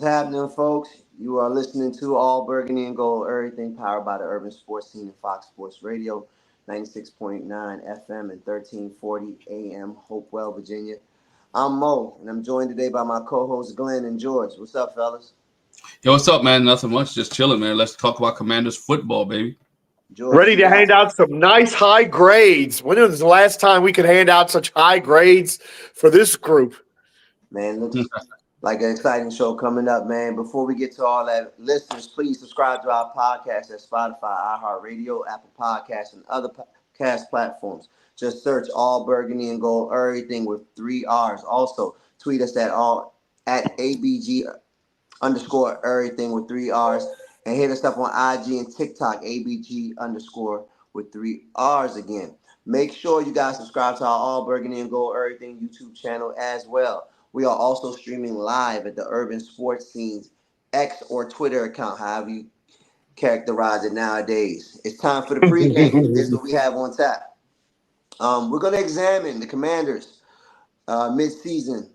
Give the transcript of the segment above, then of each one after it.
What's happening, folks? You are listening to All Burgundy and Gold, everything powered by the Urban Sports Team and Fox Sports Radio, 96.9 FM and 1340 AM, Hopewell, Virginia. I'm Mo, and I'm joined today by my co-hosts Glen and George. What's up, fellas? Yo, what's up, man? Nothing much. Just chilling, man. Let's talk about Commanders football, baby. George, Ready to hand out some nice high grades. When was the last time we could hand out such high grades for this group? man, looks like an exciting show coming up, man. Before we get to all that, listeners, please subscribe to our podcast at Spotify, iHeartRadio, Apple Podcasts, and other podcast platforms. Just search All Burgundy and Gold, everything with 3 R's. Also, tweet us at ABG underscore everything with 3 R's, and hit us up on IG and TikTok, ABG underscore with 3 R's again. Make sure you guys subscribe to our All Burgundy and Gold Everything YouTube channel as well. We are also streaming live at the Urban Sports Scenes X or Twitter account, however you characterize it nowadays. It's time for the pregame. This is what we have on tap. We're going to examine the Commanders mid-season.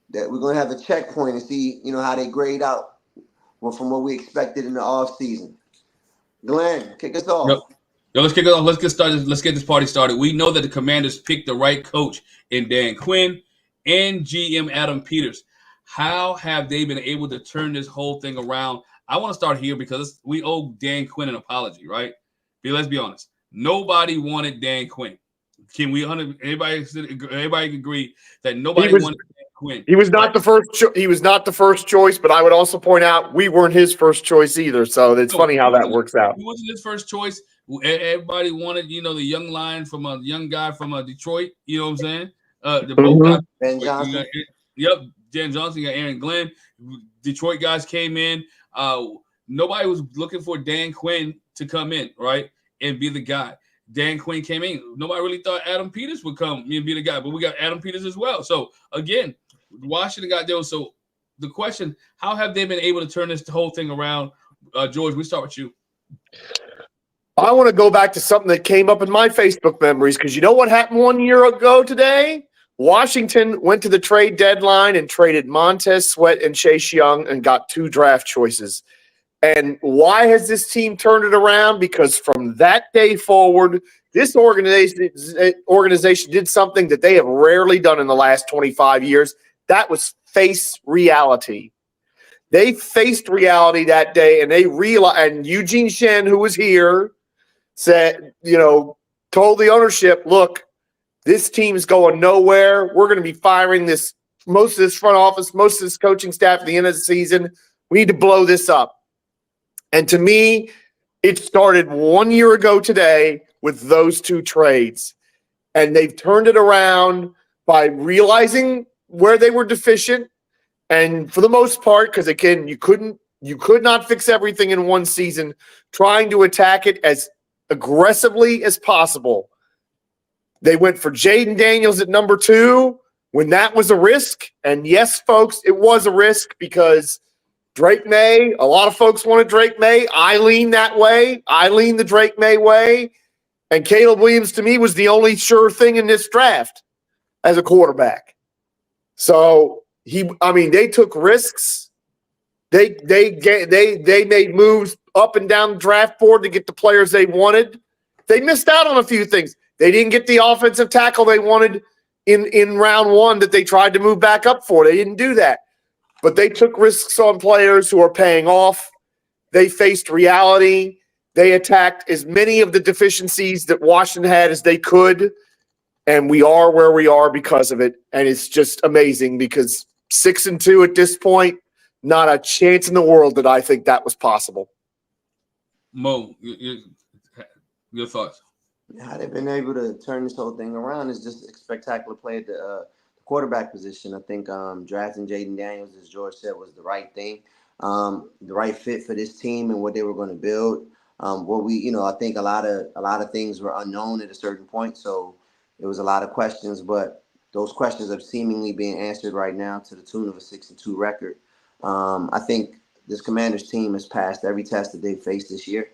That we're going to have a checkpoint and see, how they grade out from what we expected in the offseason. Glenn, kick us off. Yo, let's kick it off. Let's get started. Let's get this party started. We know that the Commanders picked the right coach in Dan Quinn and GM Adam Peters. How have they been able to turn this whole thing around? I want to start here because we owe Dan Quinn an apology, right? But let's be honest. Nobody wanted Dan Quinn. Can we? Everybody agree that nobody wanted Dan Quinn? He was not the first. He was not the first choice, but I would also point out we weren't his first choice either. So it's funny how that works out. He wasn't his first choice. Everybody wanted, the young lion from a young guy from Detroit. You know what I'm saying? The both guys. Ben Johnson. Jen Johnson, you got Aaron Glen. Detroit guys came in. Nobody was looking for Dan Quinn to come in, right, and be the guy. Dan Quinn came in. Nobody really thought Adam Peters would come and be the guy, but we got Adam Peters as well. So, again, Washington got there. So, the question, how have they been able to turn this whole thing around? George, we start with you. I want to go back to something that came up in my Facebook memories because you know what happened 1 year ago today? Washington went to the trade deadline and traded Montez Sweat and Chase Young and got 2 draft choices. And why has this team turned it around? Because from that day forward, this organization did something that they have rarely done in the last 25 years. That was face reality. They faced reality that day, and they realized. And Eugene Shen, who was here, said, told the ownership, "Look, this team is going nowhere. We're going to be firing most of this front office, most of this coaching staff at the end of the season. We need to blow this up." And to me, it started 1 year ago today with those 2 trades. And they've turned it around by realizing where they were deficient. And for the most part, because again, you could not fix everything in one season, trying to attack it as aggressively as possible. They went for Jayden Daniels at number 2 when that was a risk. And yes, folks, it was a risk because Drake May, a lot of folks wanted Drake May. I lean that way. I lean the Drake May way. And Caleb Williams, to me, was the only sure thing in this draft as a quarterback. So, they took risks. They made moves up and down the draft board to get the players they wanted. They missed out on a few things. They didn't get the offensive tackle they wanted in round 1 that they tried to move back up for. They didn't do that. But they took risks on players who are paying off. They faced reality. They attacked as many of the deficiencies that Washington had as they could. And we are where we are because of it. And it's just amazing because 6-2 at this point, not a chance in the world that I think that was possible. Mo, your thoughts? How they've been able to turn this whole thing around is just a spectacular play at the quarterback position. I think drafting Jayden Daniels, as George said, was the right thing, the right fit for this team and what they were going to build. I think a lot of things were unknown at a certain point, so there was a lot of questions, but those questions are seemingly being answered right now to the tune of a 6-2 record. I think this Commanders team has passed every test that they've faced this year.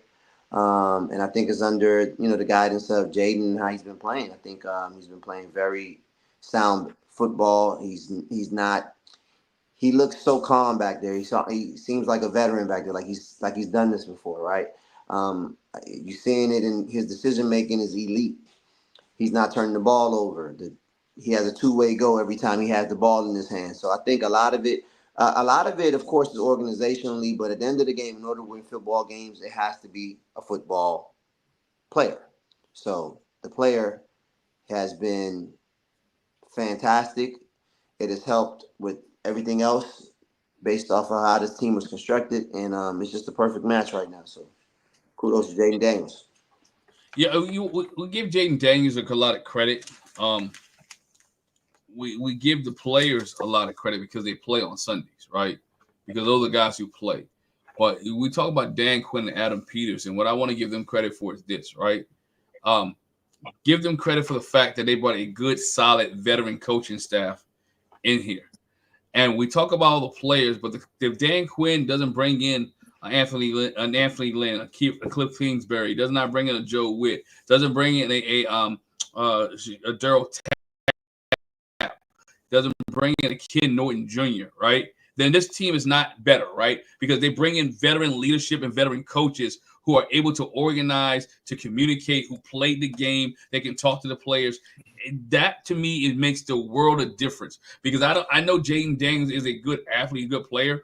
And I think it's under, the guidance of Jayden and how he's been playing. I think he's been playing very sound football. He's not he looks so calm back there. He seems like a veteran back there, like he's done this before, right? You're seeing it in his decision making is elite. He's not turning the ball over. He has a two-way go every time he has the ball in his hand. So I think a lot of it, of course, is organizationally. But at the end of the game, in order to win football games, it has to be a football player. So the player has been fantastic. It has helped with everything else based off of how this team was constructed, and it's just a perfect match right now. So kudos to Jayden Daniels. Yeah, we give Jayden Daniels a lot of credit. We give the players a lot of credit because they play on Sundays, right? Because those are the guys who play. But we talk about Dan Quinn and Adam Peters, and what I want to give them credit for is this, right? Give them credit for the fact that they brought a good, solid veteran coaching staff in here. And we talk about all the players, but if Dan Quinn doesn't bring in Anthony Glen, a Cliff Kingsbury, does not bring in a Joe Witt, doesn't bring in a Daryl Tapp, doesn't bring in a Ken Norton Jr., right? Then this team is not better, right? Because they bring in veteran leadership and veteran coaches who are able to organize, to communicate, who played the game, they can talk to the players. That to me, it makes the world of difference. Because I know Jayden Daniels is a good athlete, a good player,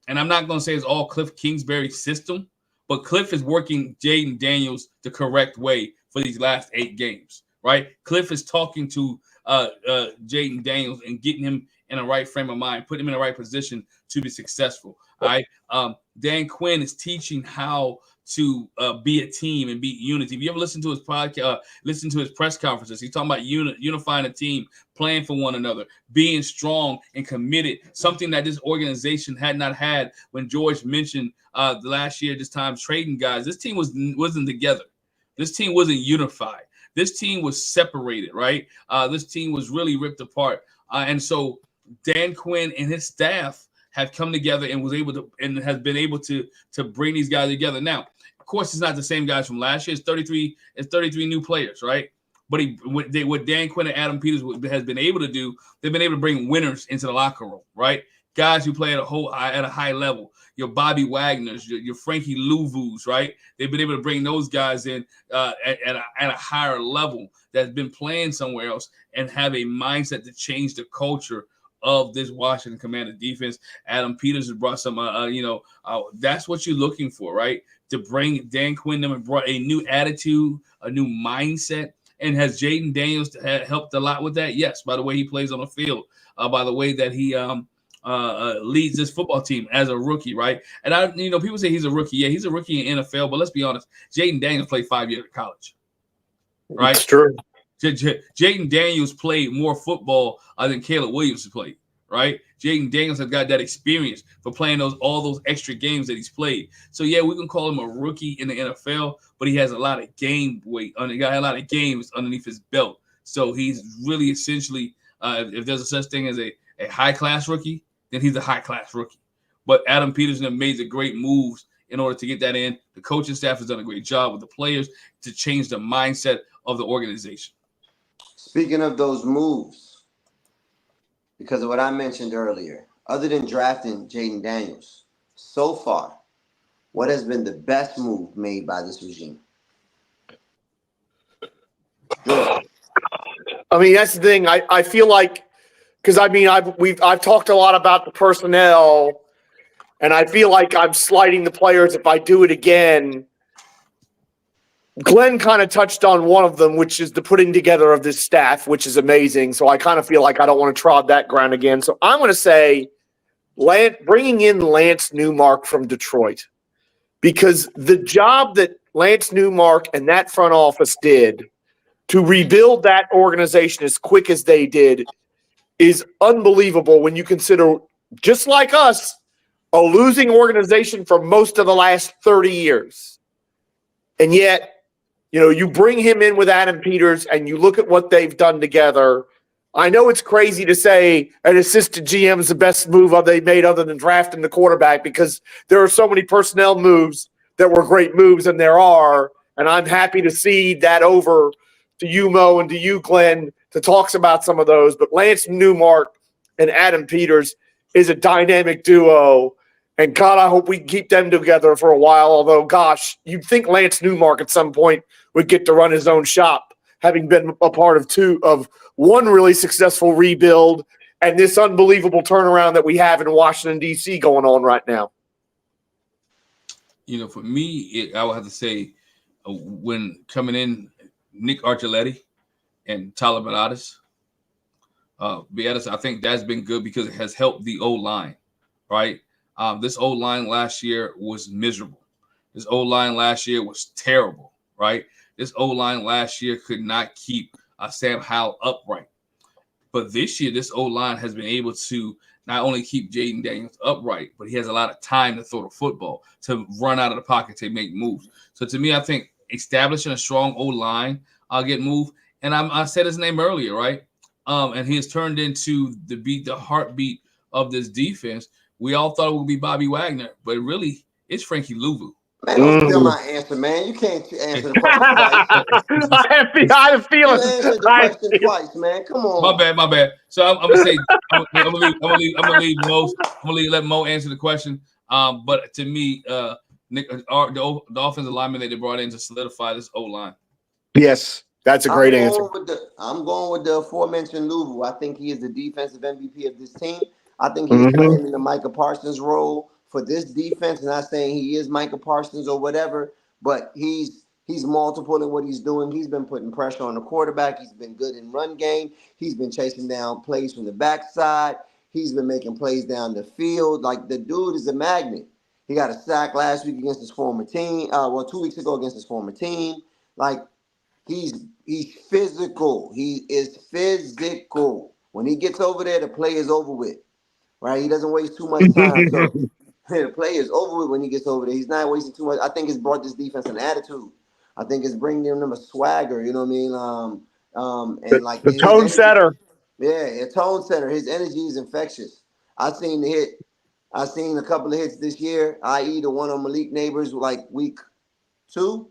and I'm not going to say it's all Cliff Kingsbury's system, but Cliff is working Jayden Daniels the correct way for these last 8 games, right? Cliff is talking to Jayden Daniels and getting him in the right frame of mind, putting him in the right position to be successful. All right. Dan Quinn is teaching how to be a team and be unity. If you ever listen to his podcast, listen to his press conferences, he's talking about unifying a team, playing for one another, being strong and committed, something that this organization had not had when George mentioned the last year, this time trading guys. This team wasn't together. This team wasn't unified. This team was separated, right? This team was really ripped apart. And so Dan Quinn and his staff have come together and has been able to bring these guys together. Now, of course, it's not the same guys from last year. It's 33 new players, right? But what Dan Quinn and Adam Peters has been able to do, they've been able to bring winners into the locker room, right? Guys who play at a high level. Your Bobby Wagners, your Frankie Louvu's, right? They've been able to bring those guys in at a higher level that's been playing somewhere else and have a mindset to change the culture of this Washington Commander defense. Adam Peters has brought some, that's what you're looking for, right? To bring Dan Quinn them and brought a new attitude, a new mindset. And has Jayden Daniels helped a lot with that? Yes, by the way he plays on the field, by the way that he leads this football team as a rookie, right? And people say he's a rookie. Yeah, he's a rookie in NFL, but let's be honest, Jayden Daniels played 5 years at college, right? It's true. Jayden Daniels played more football than Caleb Williams played, right? Jayden Daniels has got that experience for playing all those extra games that he's played. So yeah, we can call him a rookie in the NFL, but he has a lot of game weight. He got a lot of games underneath his belt. So he's really essentially, if there's a such thing as a high class rookie, then he's a high class rookie. But Adam Peterson have made the great moves in order to get that in. The coaching staff has done a great job with the players to change the mindset of the organization. Speaking of those moves, because of what I mentioned earlier, other than drafting Jayden Daniels, so far, what has been the best move made by this regime? I mean, that's the thing. I feel like, because I've talked a lot about the personnel, and I feel like I'm slighting the players if I do it again. Glenn kind of touched on one of them, which is the putting together of this staff, which is amazing. So I kind of feel like I don't want to trod that ground again. So I'm going to say bringing in Lance Newmark from Detroit, because the job that Lance Newmark and that front office did to rebuild that organization as quick as they did is unbelievable when you consider, just like us, a losing organization for most of the last 30 years. And yet, you bring him in with Adam Peters and you look at what they've done together. I know it's crazy to say an assistant GM is the best move they made other than drafting the quarterback, because there are so many personnel moves that were great moves, and there are. And I'm happy to see that over to you, Mo, and to you, Glenn, to talk about some of those. But Lance Newmark and Adam Peters is a dynamic duo. And God, I hope we can keep them together for a while. Although, gosh, you'd think Lance Newmark at some point would get to run his own shop, having been a part of one really successful rebuild and this unbelievable turnaround that we have in Washington, D.C. going on right now. For me, I would have to say when coming in, Nick Archuleta and Tyler Banadas, be honest, I think that's been good because it has helped the O-line, right? This O-line last year was miserable. This O-line last year was terrible, right? This O-line last year could not keep Sam Howell upright. But this year, this O-line has been able to not only keep Jayden Daniels upright, but he has a lot of time to throw the football, to run out of the pocket, to make moves. So to me, I think establishing a strong O-line, I'll get moved. And I said his name earlier, right? And he has turned into the heartbeat of this defense. We all thought it would be Bobby Wagner, but really, it's Frankie Louvu. Man, don't steal my answer, man. You can't answer the question twice. I have a feeling. You answered the question twice, man. Come on. My bad. So I'm gonna say I'm gonna let Mo answer the question. But to me, Nick, the offensive lineman that they brought in to solidify this O-line. Yes, that's a great answer. I'm going with the aforementioned Louvu. I think he is the defensive MVP of this team. I think he's playing in the Micah Parsons role for this defense. Not saying he is Micah Parsons or whatever, but he's multiple in what he's doing. He's been putting pressure on the quarterback. He's been good in run game. He's been chasing down plays from the backside. He's been making plays down the field. Like, the dude is a magnet. He got a sack last week against his former team. 2 weeks ago against his former team. Like, he's physical. He is physical. When he gets over there, the play is over with. Right? He doesn't waste too much time. So the play is over with when he gets over there. He's not wasting too much. I think it's brought this defense an attitude. I think it's bringing them a swagger. You know what I mean? And like the tone setter. Yeah, a tone setter. His energy is infectious. I've seen a couple of hits this year, i.e. the one on Malik Neighbors like week 2.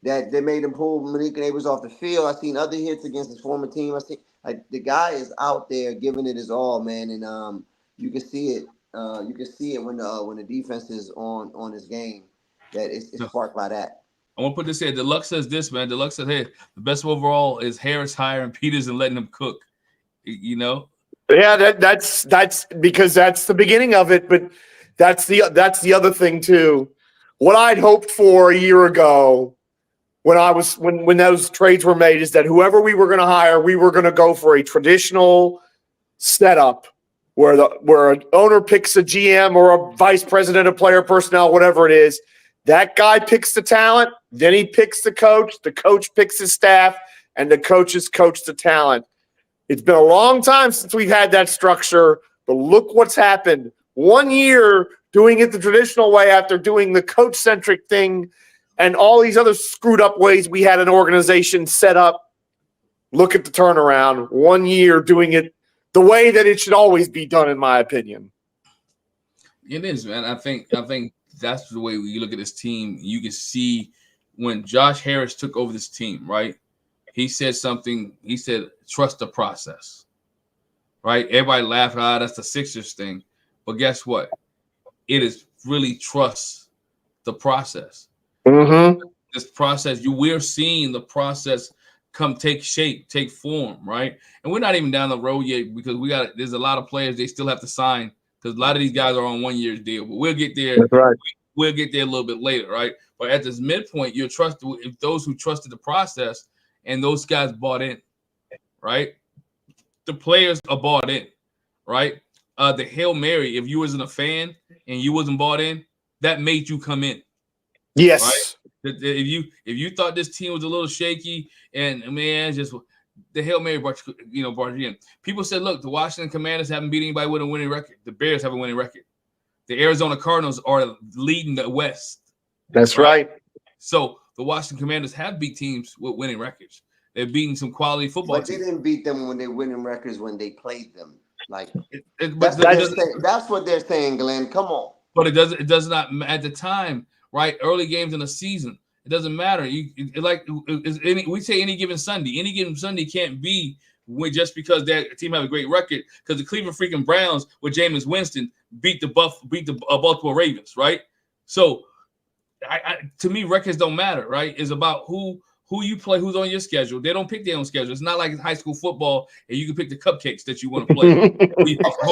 That they made him pull Malik Neighbors off the field. I've seen other hits against his former team. I see the guy is out there giving it his all, man, and you can see it. You can see it when the defense is on his game. That it's sparked by that. I want to put this here. Deluxe says this, man. Deluxe said, "Hey, the best overall is Harris hiring Peters and letting him cook." Yeah, that's because that's the beginning of it, but that's the other thing too. What I'd hoped for a year ago, when those trades were made, is that whoever we were going to hire, we were going to go for a traditional setup where an owner picks a GM or a vice president of player personnel, whatever it is. That guy picks the talent, then he picks the coach picks his staff, and the coaches coach the talent. It's been a long time since we've had that structure, but look what's happened. 1 year doing it the traditional way after doing the coach-centric thing and all these other screwed up ways we had an organization set up. Look at the turnaround. 1 year doing it the way that it should always be done, in my opinion. It is, man. I think that's the way you look at this team. You can see when Josh Harris took over this team, right? He said something. He said, "Trust the process." Right? Everybody laughed, that's the Sixers thing. But guess what? It is really trust the process. Mm-hmm. This process, we're seeing the process take shape, take form, right? And we're not even down the road yet because there's a lot of players they still have to sign because a lot of these guys are on 1 year's deal. But we'll get there. That's right. We'll get there a little bit later, right? But at this midpoint, you're trusted if those who trusted the process and those guys bought in, right? The players are bought in, right? The Hail Mary, if you wasn't a fan and you wasn't bought in, that made you come in. Yes. Right? If you thought this team was a little shaky and man, just the Hail Mary brought you in. People said, look, the Washington Commanders haven't beat anybody with a winning record. The Bears have a winning record. The Arizona Cardinals are leading the West. That's right. So the Washington Commanders have beat teams with winning records. They've beaten some quality football teams. But they didn't beat them when they winning records when they played them. Like that's what they're saying, Glenn. Come on. But it does not at the time, right? Early games in the season, it doesn't matter. We say any given Sunday can't be just because that team have a great record, because the Cleveland freaking Browns with Jameis Winston beat the Baltimore Ravens, right? So, to me, records don't matter, right? It's about who you play, who's on your schedule. They don't pick their own schedule. It's not like high school football and you can pick the cupcakes that you want to play.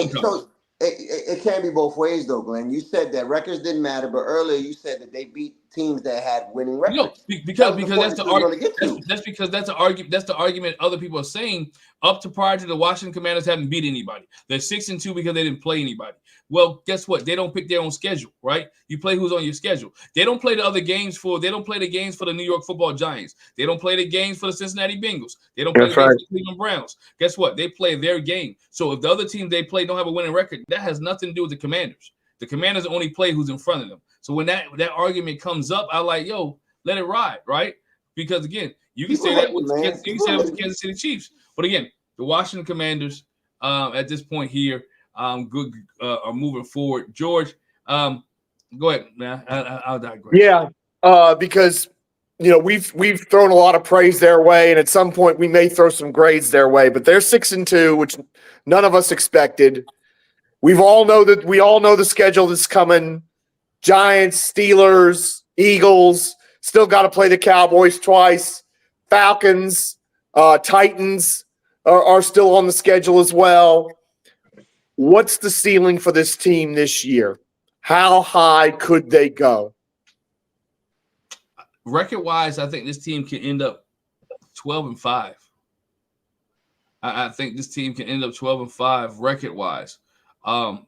So it can be both ways, though, Glenn. You said that records didn't matter, but earlier you said that they beat teams that had winning records. No, because that's the argument. That's because that's the argument. That's the argument other people are saying. Up to prior to the Washington Commanders haven't beat anybody. They're 6-2 because they didn't play anybody. Well, guess what? They don't pick their own schedule, right? You play who's on your schedule. They don't play the other games for. They don't play the games for the New York Football Giants. They don't play the games for the Cincinnati Bengals. They don't play the games for the Cleveland Browns. Guess what? They play their game. So if the other team they play don't have a winning record, that has nothing to do with the Commanders. The Commanders only play who's in front of them. So when that argument comes up, I like, yo, let it ride, right? Because again, you can say that with the Kansas City Chiefs, but again, the Washington Commanders at this point here, are moving forward. George, go ahead, man. I'll digress. Yeah, because we've thrown a lot of praise their way, and at some point we may throw some grades their way. But they're 6-2, which none of us expected. We all know the schedule that's coming. Giants, Steelers, Eagles, still got to play the Cowboys twice. Falcons, Titans are still on the schedule as well. What's the ceiling for this team this year? How high could they go? Record-wise, I think this team can end up 12-5. I think this team can end up 12-5 record-wise.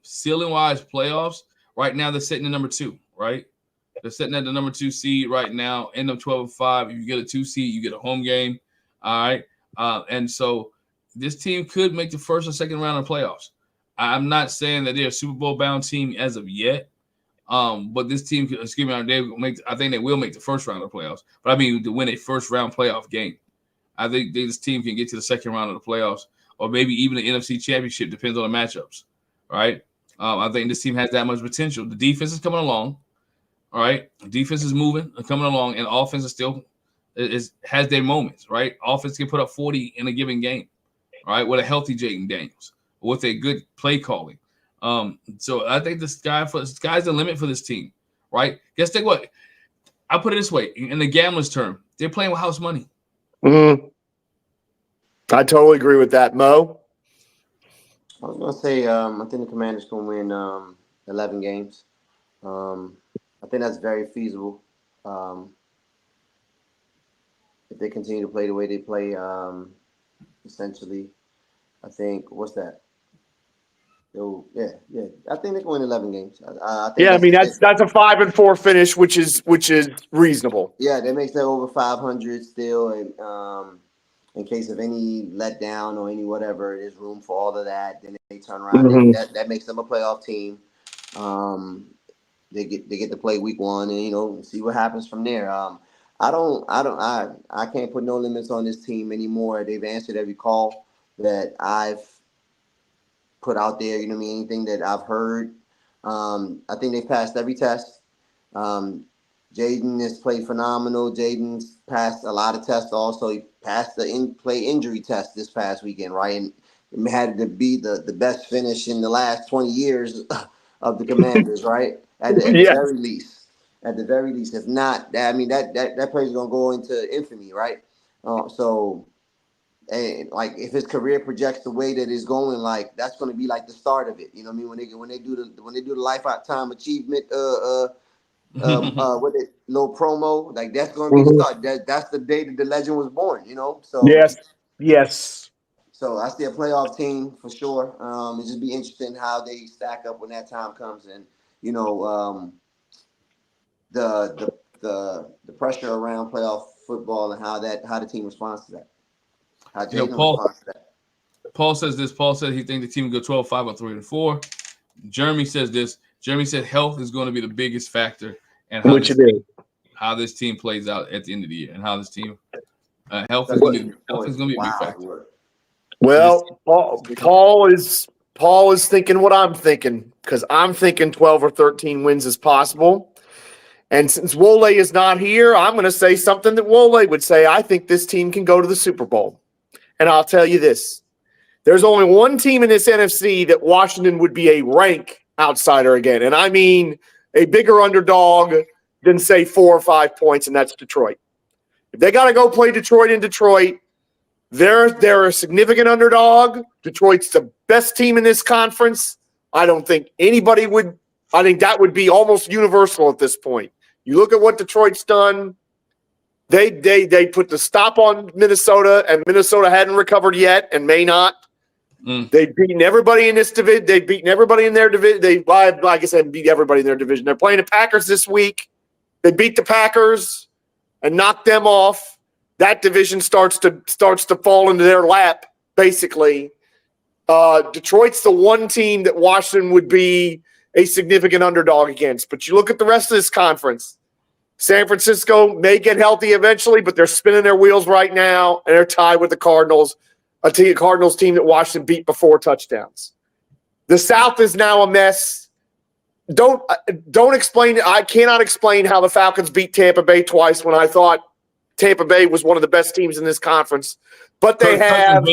Ceiling-wise, playoffs, right now they're sitting at number 2, right? They're sitting at the number 2 seed right now, end up 12-5. If you get a 2 seed, you get a home game, all right? And so this team could make the first or second round of playoffs. I'm not saying that they're a Super Bowl-bound team as of yet, but this team, I think they will make the first round of playoffs. But I mean, to win a first-round playoff game. I think this team can get to the second round of the playoffs, or maybe even the NFC Championship, depends on the matchups, right? I think this team has that much potential. The defense is coming along, all right? The defense is moving, coming along, and offense is still has their moments, right? Offense can put up 40 in a given game, all right, with a healthy Jayden Daniels, with a good play calling. So I think the sky's the limit for this team, right? Guess what? I'll put it this way, in the gambler's term, they're playing with house money. Mm-hmm. I totally agree with that, Mo. I was gonna say, I think the Commanders can win 11 games. I think that's very feasible. If they continue to play the way they play, essentially, I think what's that? Yeah. I think they can win 11 games. I think that's a 5-4 finish, which is reasonable. Yeah, that makes that over 500 still, and in case of any letdown or any whatever, there's room for all of that. Then they turn around. Mm-hmm. That makes them a playoff team. They get to play week 1 and see what happens from there. I can't put no limits on this team anymore. They've answered every call that I've put out there. You know what I mean? Anything that I've heard. I think they've passed every test. Jayden has played phenomenal. Jayden's passed a lot of tests also. He passed the in-play injury test this past weekend, right? And had to be the best finish in the last 20 years of the Commanders, right? At the very least. At the very least. If not, that player's going to go into infamy, right? And like if his career projects the way that it's going, like that's going to be like the start of it. You know what I mean? When they do the lifetime achievement with it little promo, like that's going to be the start. That's the day that the legend was born. So yes. So I see a playoff team for sure. It just be interesting how they stack up when that time comes, and the pressure around playoff football and how the team responds to that. How Jayden responds to that. Paul says this. Paul said he thinks the team will go 12-5 or 3-4. Jeremy says this. Jeremy said health is going to be the biggest factor, and how this team plays out at the end of the year, and how this team health is going to be a big factor. Well, Paul is thinking what I'm thinking, because I'm thinking 12 or 13 wins is possible. And since Wole is not here, I'm going to say something that Wole would say. I think this team can go to the Super Bowl. and I'll tell you this. There's only one team in this NFC that Washington would be a rank outsider again. And I mean a bigger underdog than, say, 4 or 5 points, and that's Detroit. If they got to go play Detroit in Detroit, they're a significant underdog. Detroit's the best team in this conference. I don't think anybody would – I think that would be almost universal at this point. You look at what Detroit's done. They put the stop on Minnesota, and Minnesota hadn't recovered yet and may not. They've beaten everybody in this division. They've beaten everybody in their division. Like I said, beat everybody in their division. They're playing the Packers this week. They beat the Packers and knocked them off. That division starts to fall into their lap, basically. Detroit's the one team that Washington would be a significant underdog against. But you look at the rest of this conference. San Francisco may get healthy eventually, but they're spinning their wheels right now, and they're tied with the Cardinals. A Cardinals team that Washington beat before touchdowns. The South is now a mess. Don't explain. I cannot explain how the Falcons beat Tampa Bay twice when I thought Tampa Bay was one of the best teams in this conference. But they have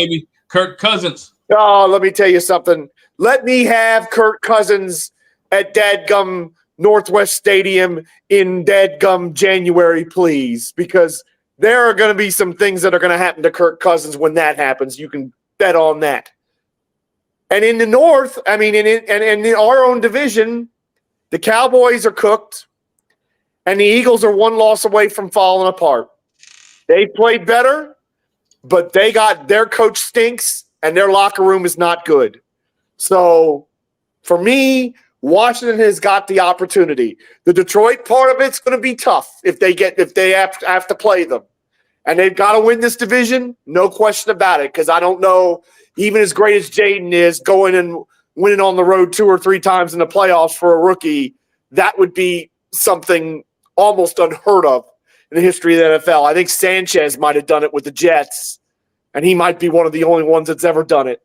Kirk Cousins. Oh, let me tell you something. Let me have Kirk Cousins at dadgum Northwest Stadium in dadgum January, please, because there are going to be some things that are going to happen to Kirk Cousins when that happens. You can bet on that. And in the North, I mean, in our own division, the Cowboys are cooked, and the Eagles are one loss away from falling apart. They played better, but their coach stinks, and their locker room is not good. So, for me, Washington has got the opportunity. The Detroit part of it's going to be tough if they have to play them. And they've got to win this division, no question about it, because I don't know, even as great as Jayden is, going and winning on the road 2 or 3 times in the playoffs for a rookie, that would be something almost unheard of in the history of the NFL. I think Sanchez might have done it with the Jets, and he might be one of the only ones that's ever done it.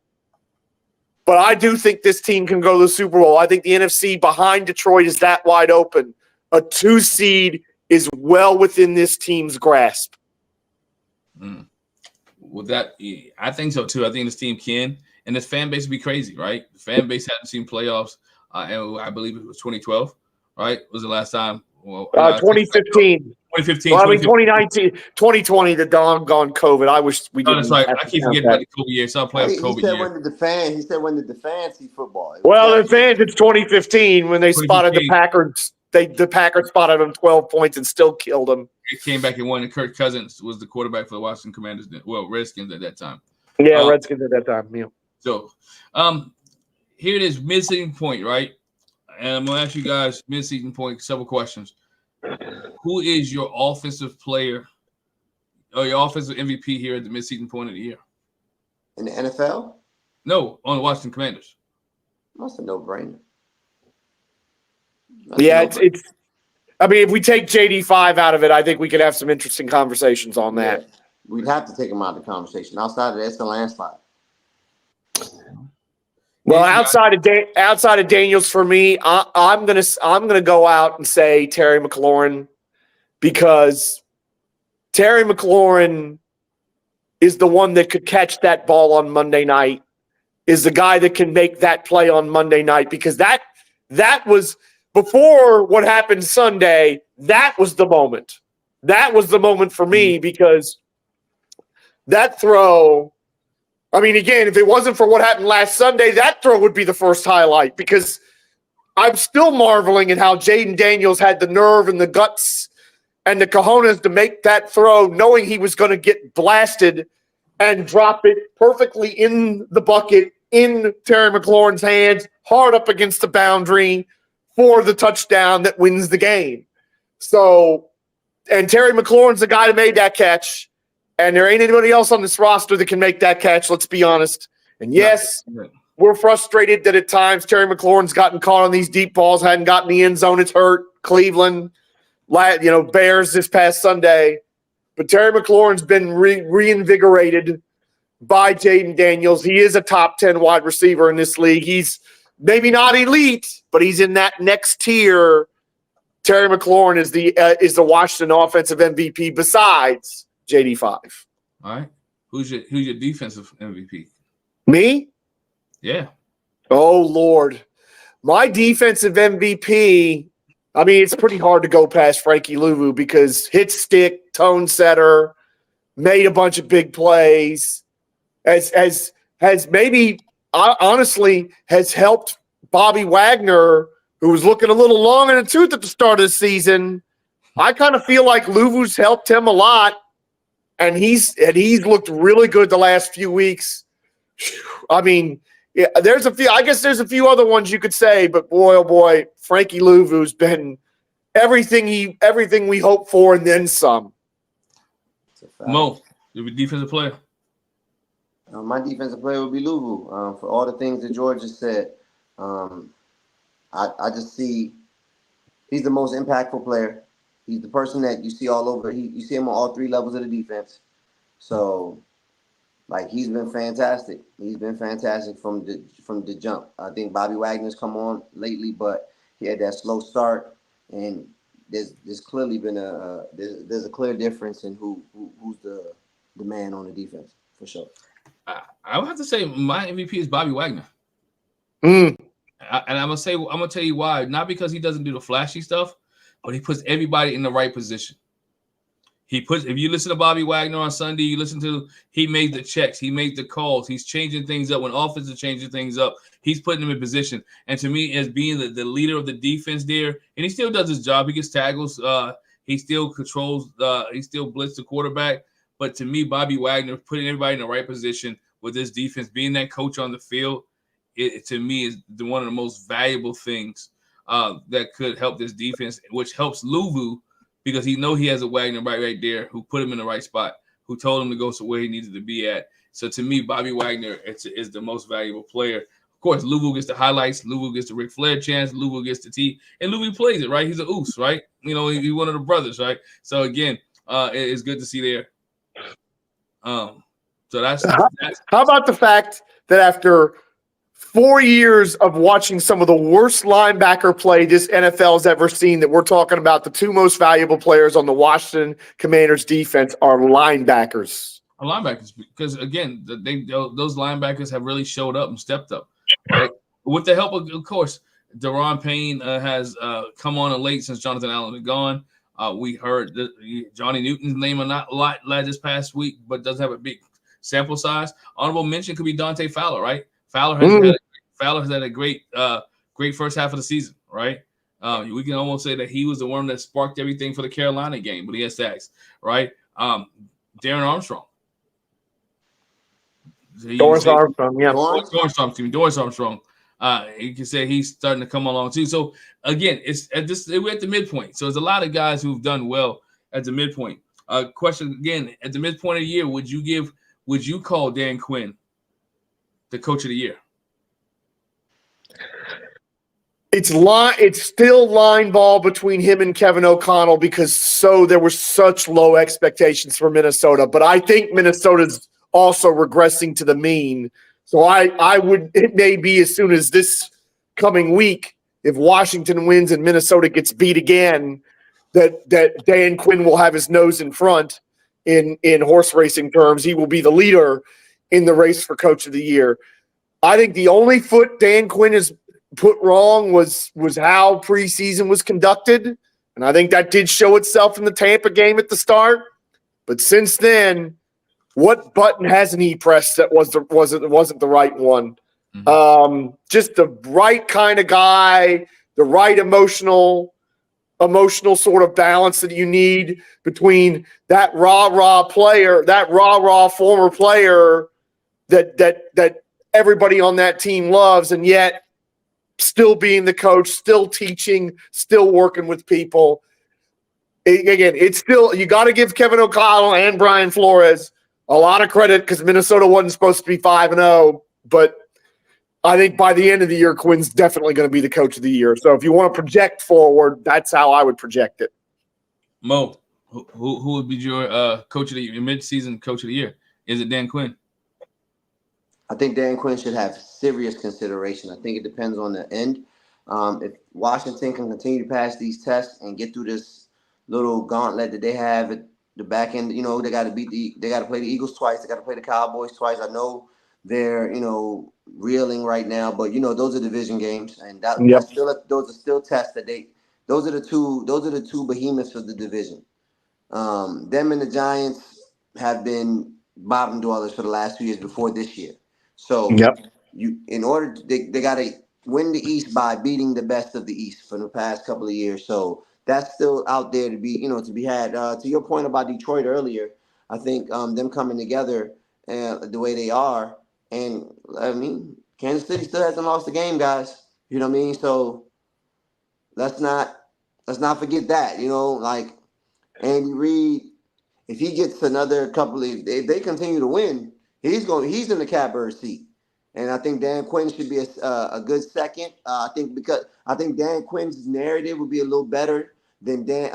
But I do think this team can go to the Super Bowl. I think the NFC behind Detroit is that wide open. A 2 seed is well within this team's grasp. With that, I think so too. I think this team can, and this fan base would be crazy, right? The fan base hadn't seen playoffs, and I believe it was 2012, right? Was the last time? Well, 2015. 2015. Well, I mean, 2019, 2020, the doggone COVID. I wish we didn't. That's right. I keep forgetting about the COVID year. So playoffs COVID He said year. He said when did the fans see football? Well, the fans, it's 2015 when they spotted the Packers. The Packers spotted them 12 points and still killed them. It came back and won, and Kirk Cousins was the quarterback for the Washington Commanders. Well, Redskins at that time. Yeah, Redskins at that time. Yeah. So, here it is, mid-season point, right? And I'm gonna ask you guys mid-season point several questions. Who is your offensive player or your offensive MVP here at the mid-season point of the year? In the NFL? No, on the Washington Commanders. That's a no-brainer. Yeah, it's. I mean, if we take JD5 out of it, I think we could have some interesting conversations on that. Yeah, we'd have to take him out of the conversation. Outside of that, it's a landslide. Well, outside of Daniels, for me, I'm gonna go out and say Terry McLaurin, because Terry McLaurin is the one that could catch that ball on Monday night, is the guy that can make that play on Monday night, because that was before what happened Sunday. That was the moment. That was the moment for me, because that throw, I mean, again, if it wasn't for what happened last Sunday, that throw would be the first highlight, because I'm still marveling at how Jayden Daniels had the nerve and the guts and the cojones to make that throw, knowing he was going to get blasted and drop it perfectly in the bucket, in Terry McLaurin's hands, hard up against the boundary for the touchdown that wins the game. So, and Terry McLaurin's the guy that made that catch, and there ain't anybody else on this roster that can make that catch, let's be honest. And yes, we're frustrated that at times Terry McLaurin's gotten caught on these deep balls, hadn't gotten the end zone. It's hurt. Cleveland, Bears this past Sunday. But Terry McLaurin's been reinvigorated by Jayden Daniels. He is a top 10 wide receiver in this league. He's maybe not elite, but he's in that next tier. Terry McLaurin is the Washington offensive MVP besides JD5. All right. Who's your defensive MVP? Me? Yeah. Oh, Lord. My defensive MVP, I mean, it's pretty hard to go past Frankie Louvu because hit stick, tone setter, made a bunch of big plays, has maybe honestly has helped Bobby Wagner, who was looking a little long in the tooth at the start of the season. I kind of feel like Louvu's helped him a lot, and he's looked really good the last few weeks. I mean, yeah, there's a few. I guess there's a few other ones you could say, but boy, oh boy, Frankie Louvu's been everything we hoped for and then some. Mo, your defensive player. My defensive player would be Louvu. For all the things that George just said, I just see he's the most impactful player. He's the person that you see all over. You see him on all three levels of the defense. So, like, he's been fantastic. He's been fantastic from the jump. I think Bobby Wagner's come on lately, but he had that slow start, and there's clearly been there's a clear difference in who's the man on the defense for sure. I would have to say my MVP is Bobby Wagner. Mm. And I'm gonna tell you why. Not because he doesn't do the flashy stuff, but he puts everybody in the right position. If you listen to Bobby Wagner on Sunday, he made the checks, he made the calls, he's changing things up when offense is changing things up. He's putting them in position. And to me, as being the leader of the defense there, and he still does his job. He gets tackles. He still controls. He still blitz the quarterback. But to me, Bobby Wagner putting everybody in the right position with this defense, being that coach on the field, it to me is one of the most valuable things that could help this defense, which helps Louvu because he has a Wagner right there who put him in the right spot, who told him to go where he needed to be at. So to me, Bobby Wagner is the most valuable player. Of course, Louvu gets the highlights. Louvu gets the Ric Flair chance. Louvu gets the T. And Louvu plays it, right? He's a oos, right? He's one of the brothers, right? So, again, it's good to see there. So that's how about the fact that after 4 years of watching some of the worst linebacker play this NFL's ever seen, that we're talking about the two most valuable players on the Washington Commanders defense are linebackers. Linebackers, because again, those linebackers have really showed up and stepped up, right? With the help of course, Daron Payne has come on late since Jonathan Allen is gone. We heard Johnny Newton's name a lot this past week, but doesn't have a big sample size. Honorable mention could be Dante Fowler, right? Fowler has had a great first half of the season, right? We can almost say that he was the one that sparked everything for the Carolina game, but he had sacks, right? Darren Armstrong. Doris Armstrong. You can say he's starting to come along too. So again, we're at the midpoint. So there's a lot of guys who've done well at the midpoint. Question again, at the midpoint of the year, would you call Dan Quinn the coach of the year? It's still line ball between him and Kevin O'Connell because there were such low expectations for Minnesota. But I think Minnesota's also regressing to the mean. So it may be as soon as this coming week, if Washington wins and Minnesota gets beat again, that Dan Quinn will have his nose in front in horse racing terms. He will be the leader in the race for coach of the year. I think the only foot Dan Quinn has put wrong was how preseason was conducted. And I think that did show itself in the Tampa game at the start. But since then, what button hasn't he pressed that wasn't the right one? Mm-hmm. Just the right kind of guy, the right emotional sort of balance that you need between that rah-rah player, that rah-rah former player that everybody on that team loves, and yet still being the coach, still teaching, still working with people. Again, it's still, you got to give Kevin O'Connell and Brian Flores a lot of credit because Minnesota wasn't supposed to be 5-0, but I think by the end of the year, Quinn's definitely going to be the coach of the year. So if you want to project forward, that's how I would project it. Mo, who would be your coach of the year, mid-season coach of the year? Is it Dan Quinn? I think Dan Quinn should have serious consideration. I think it depends on the end. If Washington can continue to pass these tests and get through this little gauntlet that they have the back end. You know, they got to play the Eagles twice. They got to play the Cowboys twice. I know they're reeling right now, but those are division games, and Yep. those are still tests that those are the two behemoths of the division. Them and the Giants have been bottom dwellers for the last 2 years before this year. So Yep. they got to win the East by beating the best of the East for the past couple of years. So that's still out there to be had. To your point about Detroit earlier, I think them coming together the way they are, and I mean Kansas City still hasn't lost a game, guys. You know what I mean? So let's not forget that. Like Andy Reid, if he gets another couple of, if they continue to win, he's in the catbird seat. And I think Dan Quinn should be a good second. I think Dan Quinn's narrative would be a little better than Dan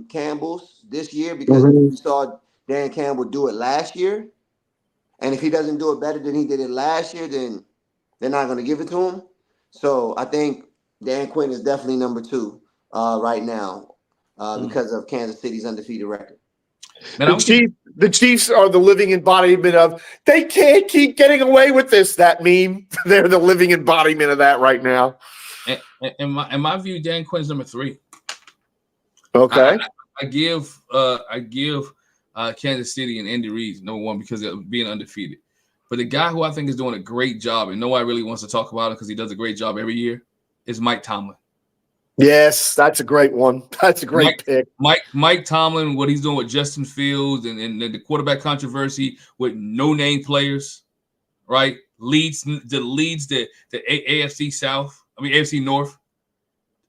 Campbell's this year, because we saw Dan Campbell do it last year. And if he doesn't do it better than he did it last year, then they're not going to give it to him. So I think Dan Quinn is definitely number 2 right now because of Kansas City's undefeated record. The Chiefs are the living embodiment of they can't keep getting away with this. That meme, they're the living embodiment of that right now. In my view, Dan Quinn's number 3. Okay, I give Kansas City and Andy Reid number 1 because of being undefeated. But the guy who I think is doing a great job, and nobody really wants to talk about him because he does a great job every year, is Mike Tomlin. Yes, that's a great one. That's a great pick. Mike Tomlin, what he's doing with Justin Fields and the quarterback controversy with no-name players, right? Leads the AFC South. I mean AFC North.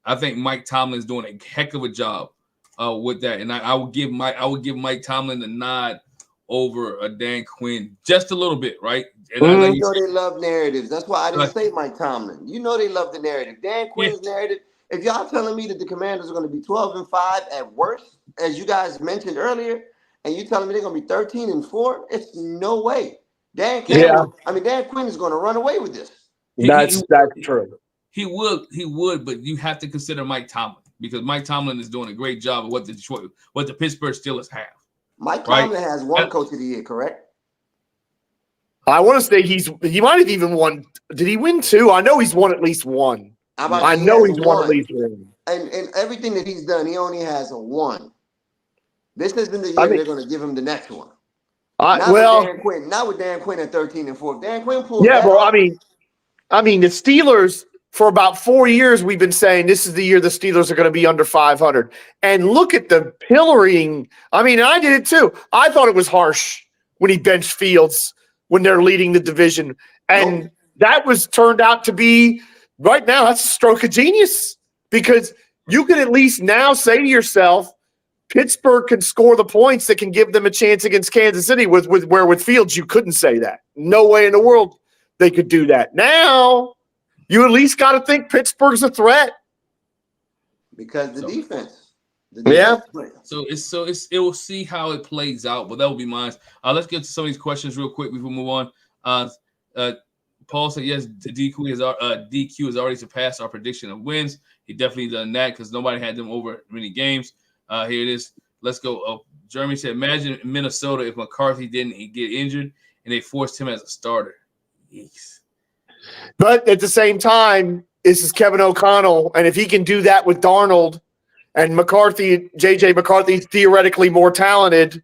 I think Mike Tomlin is doing a heck of a job with that, and I would give Mike Tomlin the nod over a Dan Quinn just a little bit, right? And they love narratives. That's why I didn't say Mike Tomlin. They love the narrative. Dan Quinn's narrative. If y'all telling me that the Commanders are going to be 12-5 at worst, as you guys mentioned earlier, and you telling me they're going to be 13-4, it's no way. Dan Quinn is going to run away with this. That's true. He would, but you have to consider Mike Tomlin, because Mike Tomlin is doing a great job of what the Pittsburgh Steelers have. Mike Tomlin has one Coach of the Year, correct? I want to say he might have even won. Did he win 2? I know he's won at least 1. I know he's won at least 1. And everything that he's done, he only has a 1. This isn't the year they're going to give him the next one. Not with Dan Quinn at 13-4. Dan Quinn pulled that off. I mean, the Steelers, for about 4 years, we've been saying this is the year the Steelers are going to be under 500. And look at the pillorying. I mean, I did it too. I thought it was harsh when he benched Fields when they're leading the division. And that was turned out to be, right now, that's a stroke of genius, because you can at least now say to yourself, Pittsburgh can score the points that can give them a chance against Kansas City, with Fields you couldn't say that. No way in the world they could do that. Now, you at least got to think Pittsburgh's a threat. Because the defense. So it will see how it plays out, but that will be mine. Let's get to some of these questions real quick before we move on. Paul said yes, DQ has already surpassed our prediction of wins. He definitely done that because nobody had them over many games. Here it is. Let's go. Jeremy said, imagine Minnesota if McCarthy didn't get injured and they forced him as a starter. Jeez. But at the same time, this is Kevin O'Connell, and if he can do that with Darnold, and JJ McCarthy's theoretically more talented,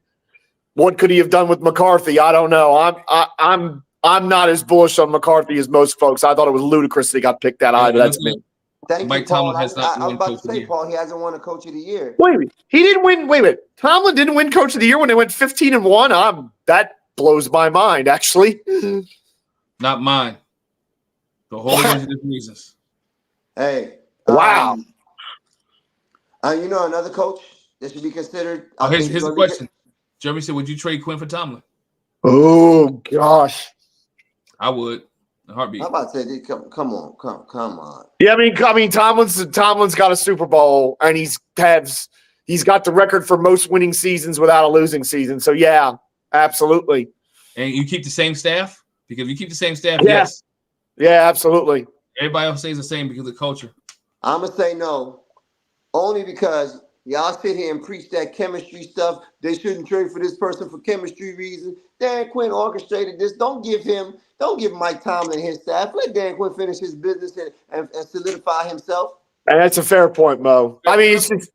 what could he have done with McCarthy? I don't know. I'm not as bullish on McCarthy as most folks. I thought it was ludicrous that he got picked that high, but that's me. Thank you, Paul. I was about to say, Paul, he hasn't won a Coach of the Year. Wait, he didn't win. Wait. Tomlin didn't win Coach of the Year when they went 15-1. That blows my mind, actually. Not mine. The whole bunch of reasons. Hey. Wow. Another coach that should be considered. Here's the question. Jeremy said, would you trade Quinn for Tomlin? Oh, gosh. I would. A heartbeat. I'm about to say, come on. Yeah, I mean, Tomlin's got a Super Bowl, and he's got the record for most winning seasons without a losing season. So, yeah, absolutely. And you keep the same staff? Because if you keep the same staff, yeah. Yes. Yeah, absolutely. Everybody else stays the same because of culture. I'm going to say no, only because Y'all sit here and preach that chemistry stuff. They shouldn't trade for this person for chemistry reasons. Dan Quinn orchestrated this. Don't give Mike Tomlin his staff. Let Dan Quinn finish his business and solidify himself. And that's a fair point, Mo. I mean, it's just,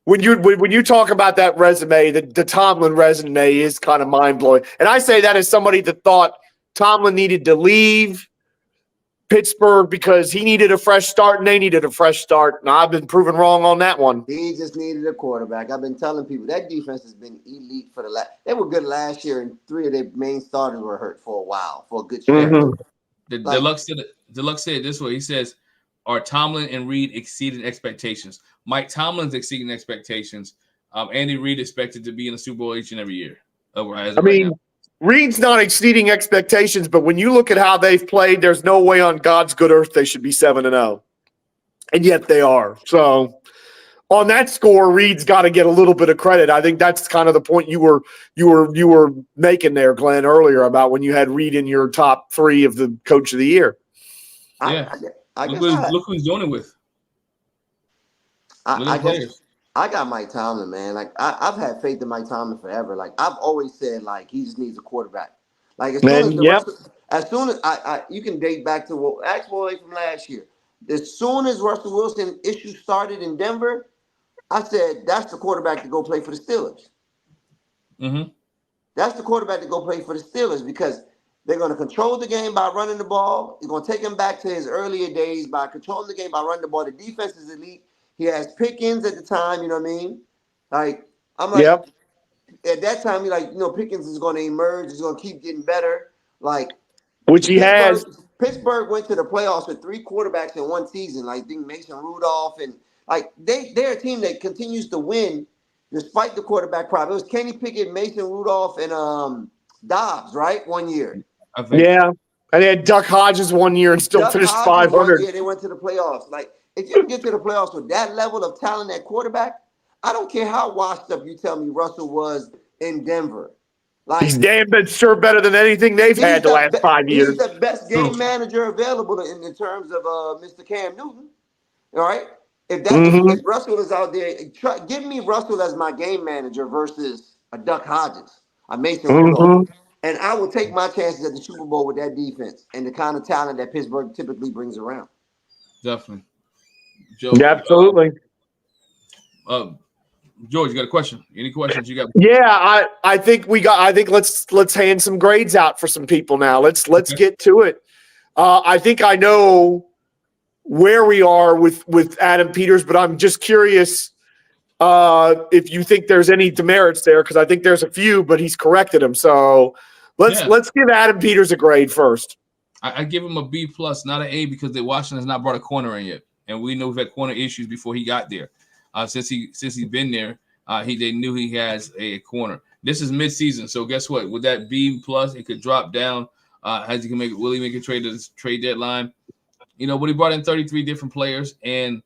when you talk about that resume, the Tomlin resume is kind of mind blowing. And I say that as somebody that thought Tomlin needed to leave Pittsburgh because he needed a fresh start and they needed a fresh start. And I've been proven wrong on that one. He just needed a quarterback. I've been telling people that defense has been elite for the last. They were good last year, and 3 of their main starters were hurt for a while, for a good stretch. Mm-hmm. Deluxe said it this way. He says, "Are Tomlin and Reed exceeding expectations? Mike Tomlin's exceeding expectations. Andy Reid expected to be in the Super Bowl each and every year. Reed's not exceeding expectations, but when you look at how they've played, there's no way on God's good earth they should be 7-0, and yet they are. So, on that score, Reed's got to get a little bit of credit. I think that's kind of the point you were making there, Glenn, earlier about when you had Reed in your top 3 of the Coach of the Year. Yeah, look who he's doing it with. I got Mike Tomlin, man. Like I've had faith in Mike Tomlin forever. Like I've always said, like he just needs a quarterback. Like as soon as you can date back to what actually from last year. As soon as Russell Wilson issue started in Denver, I said that's the quarterback to go play for the Steelers. Mm-hmm. That's the quarterback to go play for the Steelers because they're going to control the game by running the ball. They're going to take him back to his earlier days by controlling the game by running the ball. The defense is elite. He has Pickens at the time, you know what I mean? Like, I'm like, at that time, you're like, Pickens is going to emerge. He's going to keep getting better. Like, which he has. Pittsburgh went to the playoffs with 3 quarterbacks in one season. Like, I think Mason Rudolph and, like, they're a team that continues to win despite the quarterback problem. It was Kenny Pickett, Mason Rudolph, and Dobbs, right? 1 year. Yeah. And they had Duck Hodges 1 year and still finished 500. Yeah, they went to the playoffs. Like, if you can get to the playoffs with that level of talent at quarterback, I don't care how washed up you tell me Russell was in Denver. Like, he's damn sure better than anything they've had the last 5 years. He's the best game manager available in terms of Mr. Cam Newton. All right? If Russell is out there, give me Russell as my game manager versus a Duck Hodges, a Mason Rudolph. And I will take my chances at the Super Bowl with that defense and the kind of talent that Pittsburgh typically brings around. Definitely. Joe, absolutely. George, you got a question? Any questions you got? Yeah, I think let's hand some grades out for some people now. Let's get to it. I think I know where we are with Adam Peters, but I'm just curious if you think there's any demerits there, because I think there's a few, but he's corrected them. So let's give Adam Peters a grade first. I give him a B+, not an A, because the Washington has not brought a corner in yet, and we know we've had corner issues before he got there. Since he's been there, they knew he has a corner. This is midseason, so guess what? With that B+, it could drop down. As he can will he make a trade at this trade deadline? But he brought in 33 different players, and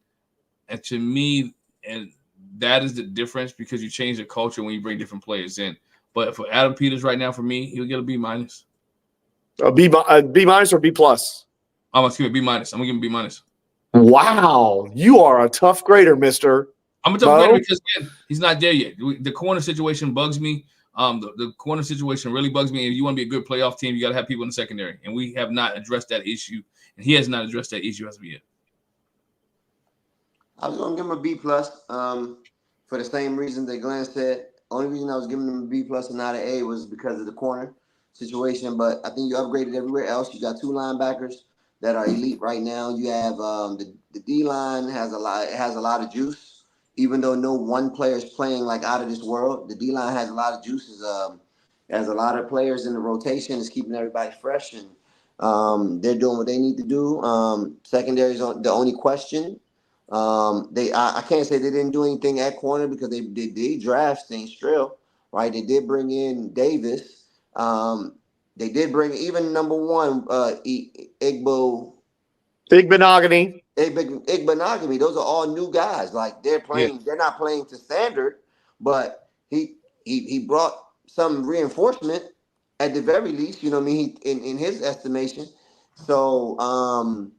to me, and that is the difference, because you change the culture when you bring different players in. But for Adam Peters right now, for me, he'll get a B-. A B- or B+? I'm excuse me, B-. I'm gonna give him B-. Wow, you are a tough grader, mister. I'm a tough grader because he's not there yet. The corner situation bugs me. The corner situation really bugs me. If you want to be a good playoff team, you got to have people in the secondary, and we have not addressed that issue, and he has not addressed that issue as of yet. I was gonna give him a B+ for the same reason that Glenn said. Only reason I was giving him a B+ and not an A was because of the corner situation. But I think you upgraded everywhere else. You got 2 linebackers that are elite right now. You have the D line has a lot of juice. Even though no one player is playing like out of this world, the D line has a lot of juices. Has a lot of players in the rotation. Is keeping everybody fresh, and they're doing what they need to do. Secondary is the only question. I can't say they didn't do anything at corner, because they did draft St. Strill, right? They did bring in Davis. They did bring even number 1 Igbenogany. Those are all new guys. Like they're not playing to standard, but he brought some reinforcement at the very least. You know what I mean? In his estimation. So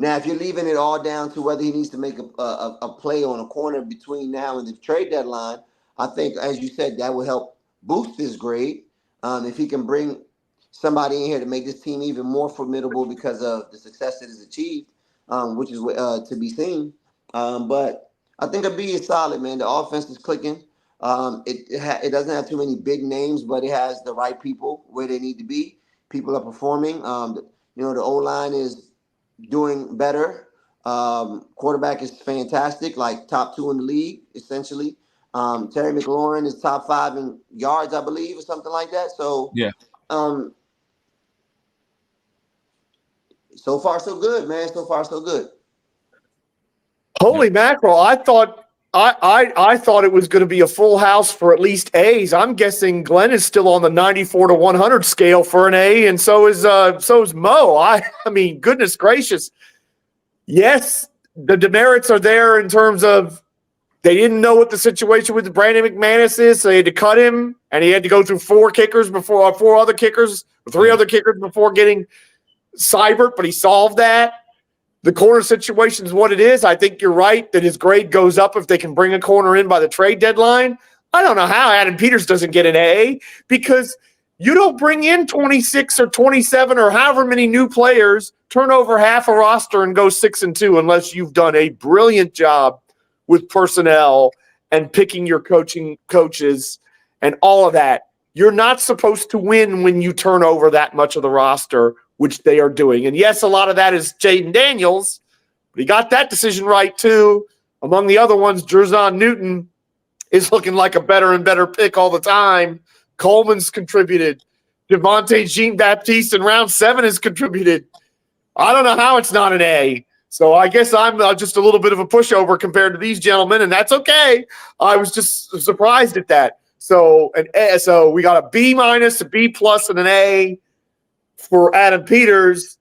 Now, if you're leaving it all down to whether he needs to make a play on a corner between now and the trade deadline, I think, as you said, that will help boost his grade. If he can bring somebody in here to make this team even more formidable because of the success it has achieved, which is to be seen. But I think a B is solid, man. The offense is clicking. It doesn't have too many big names, but it has the right people where they need to be. People are performing. The O line is doing better. Quarterback is fantastic, like top 2 in the league, essentially. Terry McLaurin is top 5 in yards, I believe, or something like that. So, Yeah. So far so good, man. So far so good. Holy mackerel! I thought it was going to be a full house for at least A's. I'm guessing Glen is still on the 94 to 100 scale for an A, and so is Mo. I mean, goodness gracious. Yes, the demerits are there in terms of they didn't know what the situation with Brandon McManus is, so they had to cut him, and he had to go through 3 other kickers before getting cybered, but he solved that. The corner situation is what it is. I think you're right that his grade goes up if they can bring a corner in by the trade deadline. I don't know how Adam Peters doesn't get an A, because you don't bring in 26 or 27 or however many new players, turn over half a roster and go 6-2 unless you've done a brilliant job with personnel and picking your coaches and all of that. You're not supposed to win when you turn over that much of the roster, which they are doing. And yes, a lot of that is Jayden Daniels, but he got that decision right too. Among the other ones, Jerzon Newton is looking like a better and better pick all the time. Coleman's contributed. Devontae Jean-Baptiste in round 7 has contributed. I don't know how it's not an A. So I guess I'm just a little bit of a pushover compared to these gentlemen, and that's okay. I was just surprised at that. So we got a B-, a B+, and an A for Adam Peters.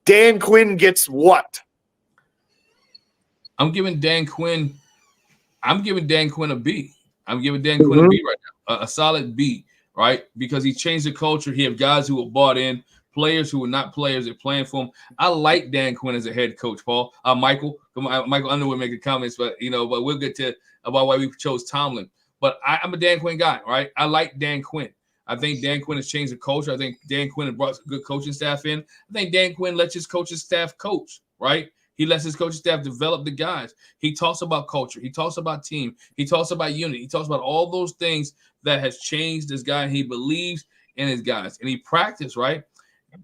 Dan Quinn gets what? I'm giving Dan Quinn a B. I'm giving Dan Quinn a B right now, a solid B, right? Because he changed the culture. He have guys who were bought in, players who were not players that playing for him. I like Dan Quinn as a head coach, Paul. Michael Underwood making comments, but we'll get to about why we chose Tomlin. But I'm a Dan Quinn guy, right? I like Dan Quinn. I think Dan Quinn has changed the culture. I think Dan Quinn has brought some good coaching staff in. I think Dan Quinn lets his coaching staff coach, right? He lets his coaching staff develop the guys. He talks about culture. He talks about team. He talks about unity. He talks about all those things that has changed this guy. He believes in his guys. And he practiced, right?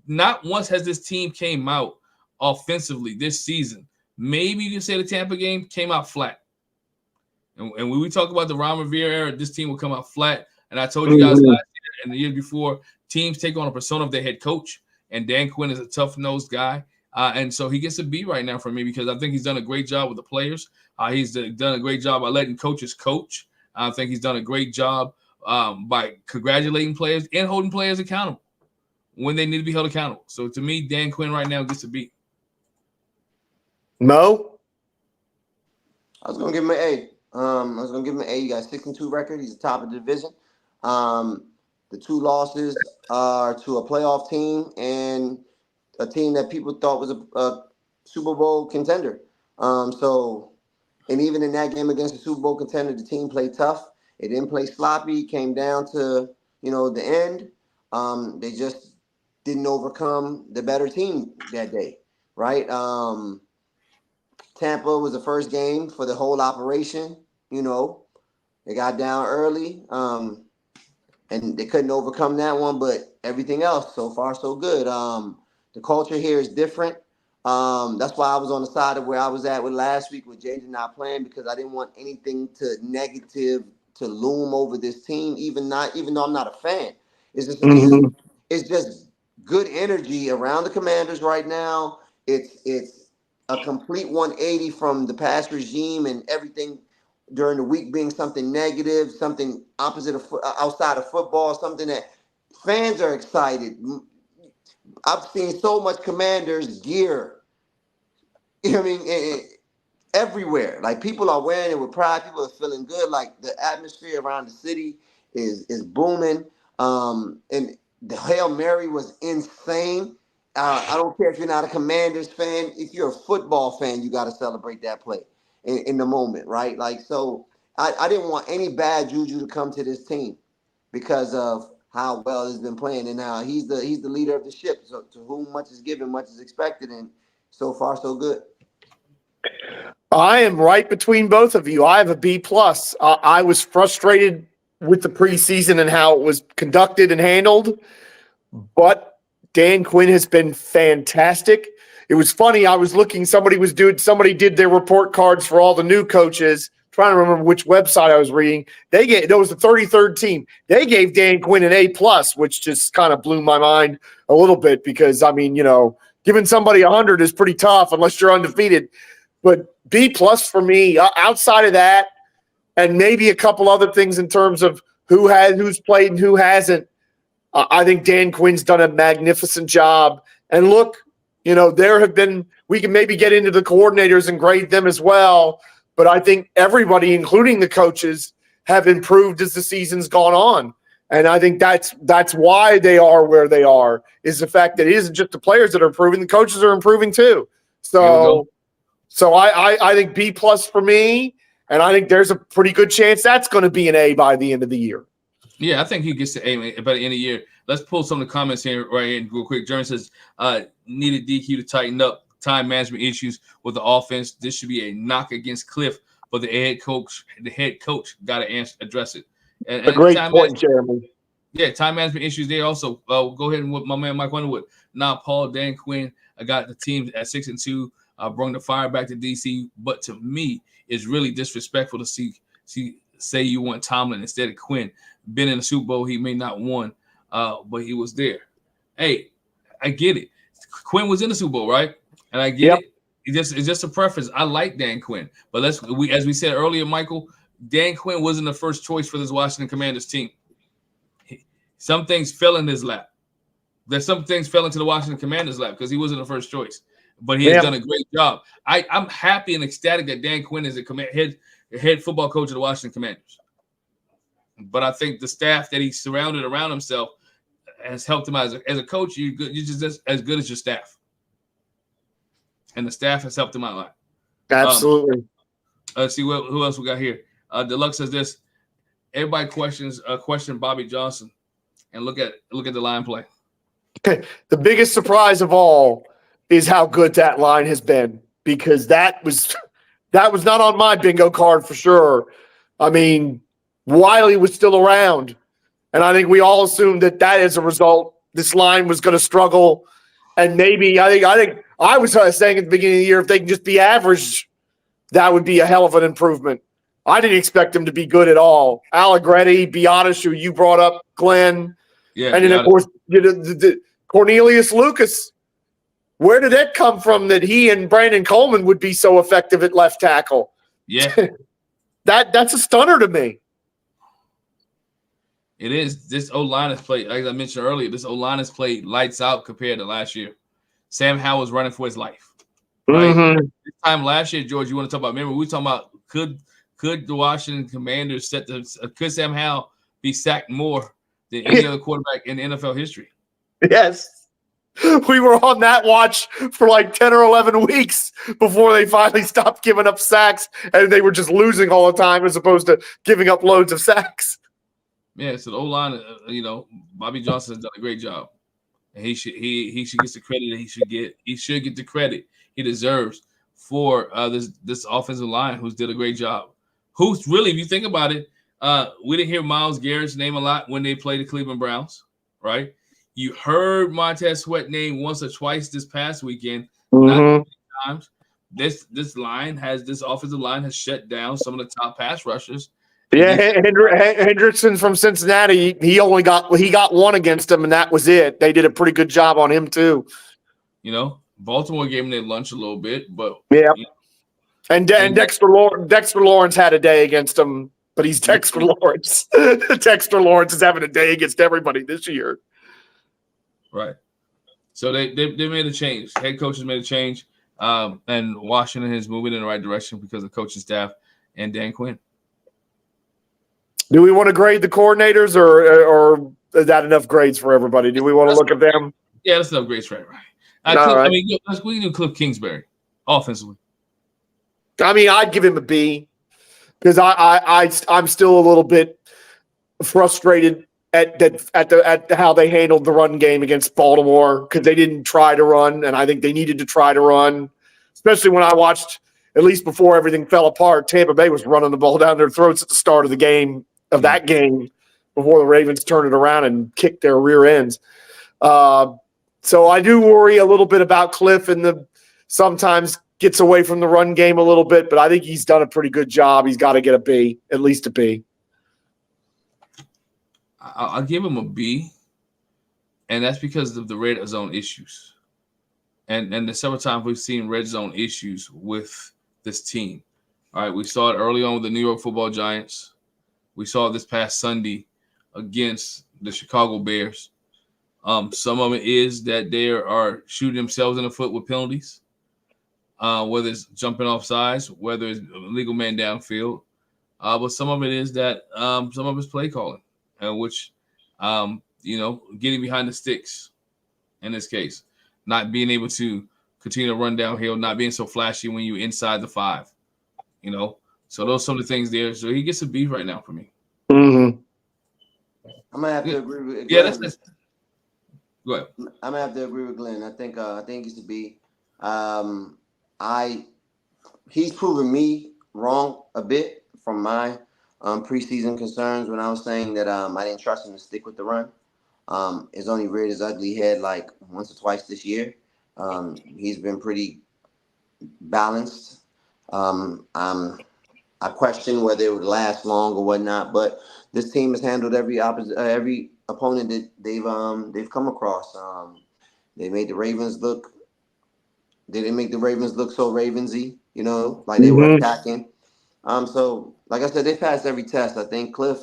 Not once has this team came out offensively this season. Maybe you can say the Tampa game came out flat. And when we talk about the Ron Rivera era, this team will come out flat. And I told you guys last year and the year before, teams take on a persona of their head coach. And Dan Quinn is a tough-nosed guy. And so he gets a B right now for me because I think he's done a great job with the players. He's done a great job by letting coaches coach. I think he's done a great job by congratulating players and holding players accountable when they need to be held accountable. So to me, Dan Quinn right now gets a B. Mo? I was going to give him an A. He got a 6-2 record. He's the top of the division. The 2 losses are to a playoff team and a team that people thought was a Super Bowl contender. And even in that game against the Super Bowl contender, the team played tough. It didn't play sloppy. It came down to, the end. They just didn't overcome the better team that day, right? Tampa was the first game for the whole operation. They got down early, and they couldn't overcome that one. But everything else, so far, so good. The culture here is different. That's why I was on the side of where I was at with last week with Jayden not playing, because I didn't want anything negative to loom over this team, even though I'm not a fan. It's just good energy around the Commanders right now. It's a complete 180 from the past regime and everything during the week being something negative, something opposite of outside of football, something that fans are excited. I've seen so much Commanders gear. Everywhere. Like, people are wearing it with pride. People are feeling good. Like, the atmosphere around the city is booming. And the Hail Mary was insane. I don't care if you're not a Commanders fan. If you're a football fan, you got to celebrate that play in the moment, right? Like, so I didn't want any bad juju to come to this team because of how well he's been playing, and now he's the leader of the ship. So to whom much is given, much is expected, and so far so good. I am right between both of you. I have a B plus. I was frustrated with the preseason and how it was conducted and handled, but Dan Quinn has been fantastic. It was funny. I was looking. Somebody did their report cards for all the new coaches. Trying to remember which website I was reading. There was the 33rd team. They gave Dan Quinn an A plus, which just kind of blew my mind a little bit because giving somebody 100 is pretty tough unless you're undefeated. But B plus for me. Outside of that, and maybe a couple other things in terms of who's played and who hasn't. I think Dan Quinn's done a magnificent job. And look, there have been. We can maybe get into the coordinators and grade them as well. But I think everybody, including the coaches, have improved as the season's gone on. And I think that's why they are where they are, is the fact that it isn't just the players that are improving, the coaches are improving too. So I think B plus for me, and I think there's a pretty good chance that's going to be an A by the end of the year. Yeah, I think he gets to A by the end of the year. Let's pull some of the comments here right here real quick. Jeremy says, needed DQ to tighten up time management issues with the offense. This should be a knock against Cliff, but the head coach got to address it. And a great point, Jeremy. Yeah, time management issues there also. Go ahead and with my man Mike Underwood. Now, Paul, Dan Quinn, I got the team at 6-2. Brought the fire back to DC, but to me, it's really disrespectful to say you want Tomlin instead of Quinn. Been in the Super Bowl, he may not won, but he was there. Hey, I get it. Quinn was in the Super Bowl, right? And I get it. It's just a preference. I like Dan Quinn, but as we said earlier, Michael, Dan Quinn wasn't the first choice for this Washington Commanders team. Some things fell in his lap. There's some things fell into the Washington Commanders' lap because he wasn't the first choice. But he has done a great job. I'm happy and ecstatic that Dan Quinn is the head football coach of the Washington Commanders. But I think the staff that he's surrounded around himself has helped him as a coach. You're just as good as your staff. And the staff has helped him out a lot. Absolutely. Let's see who else we got here. Deluxe says this. Everybody question Bobby Johnson, and look at the line play. The biggest surprise of all is how good that line has been, because that was not on my bingo card for sure. I mean, Wiley was still around, and I think we all assumed that as a result, this line was going to struggle. And maybe I think I was saying at the beginning of the year, if they can just be average, that would be a hell of an improvement. I didn't expect them to be good at all. Allegretti, Biotis, who you brought up, Glenn, and then of course the Cornelius Lucas. Where did that come from that he and Brandon Coleman would be so effective at left tackle? Yeah. That's a stunner to me. It is. This O-line has played, like I mentioned earlier, this O-line has played lights out compared to last year. Sam Howell was running for his life. Right? Mm-hmm. This time last year, George, you want to talk about, remember, we were talking about could the Washington Commanders could Sam Howell be sacked more than any other quarterback in NFL history? Yes. We were on that watch for like 10 or 11 weeks before they finally stopped giving up sacks, and they were just losing all the time as opposed to giving up loads of sacks. Yeah, so the O-line, Bobby Johnson has done a great job. And he should get the credit that he should get. He should get the credit he deserves for this offensive line who's did a great job. Who's really, if you think about it, we didn't hear Myles Garrett's name a lot when they played the Cleveland Browns, right? You heard Montez Sweat name once or twice this past weekend. Not many times. This offensive line has shut down some of the top pass rushers. Yeah, Hendrickson from Cincinnati, he got one against him, and that was it. They did a pretty good job on him too. Baltimore gave him their lunch a little bit, but yeah. And Dexter Lawrence had a day against him, but he's Dexter Lawrence. Dexter Lawrence is having a day against everybody this year. Right. So they made a change. Head coaches made a change, and Washington is moving in the right direction because of coaching staff and Dan Quinn. Do we want to grade the coordinators, or is that enough grades for everybody? Do we want to look at them? Yeah, that's enough grades for everybody. All right. We can do Cliff Kingsbury offensively. I mean, I'd give him a B because I'm still a little bit frustrated at how they handled the run game against Baltimore because they didn't try to run, and I think they needed to try to run, especially when I watched, at least before everything fell apart, Tampa Bay was running the ball down their throats at the start of the game, that game, before the Ravens turned it around and kicked their rear ends. So I do worry a little bit about Cliff and sometimes gets away from the run game a little bit, but I think he's done a pretty good job. He's got to get a B, at least a B. I'll give him a B, and that's because of the red zone issues. And the several times we've seen red zone issues with this team. All right, we saw it early on with the New York Football Giants. We saw it this past Sunday against the Chicago Bears. Some of it is that they are shooting themselves in the foot with penalties, whether it's jumping off sides, whether it's a legal man downfield. But some of it is that some of it's play calling. Which, getting behind the sticks in this case, not being able to continue to run downhill, not being so flashy when you're inside the 5, So those are some of the things there. So he gets a B right now for me. Mm-hmm. I'm gonna have to agree with Glenn. Yeah, that's go ahead. I'm gonna have to agree with Glenn. I think it's a B. He's proven me wrong a bit from my preseason concerns when I was saying that I didn't trust him to stick with the run. It's only reared his ugly head like once or twice this year. He's been pretty balanced. I question whether it would last long or whatnot, but this team has handled every opponent that they've come across. They made the Ravens look. They didn't make the Ravens look so Ravensy, like they were attacking. So, like I said, they passed every test. I think Cliff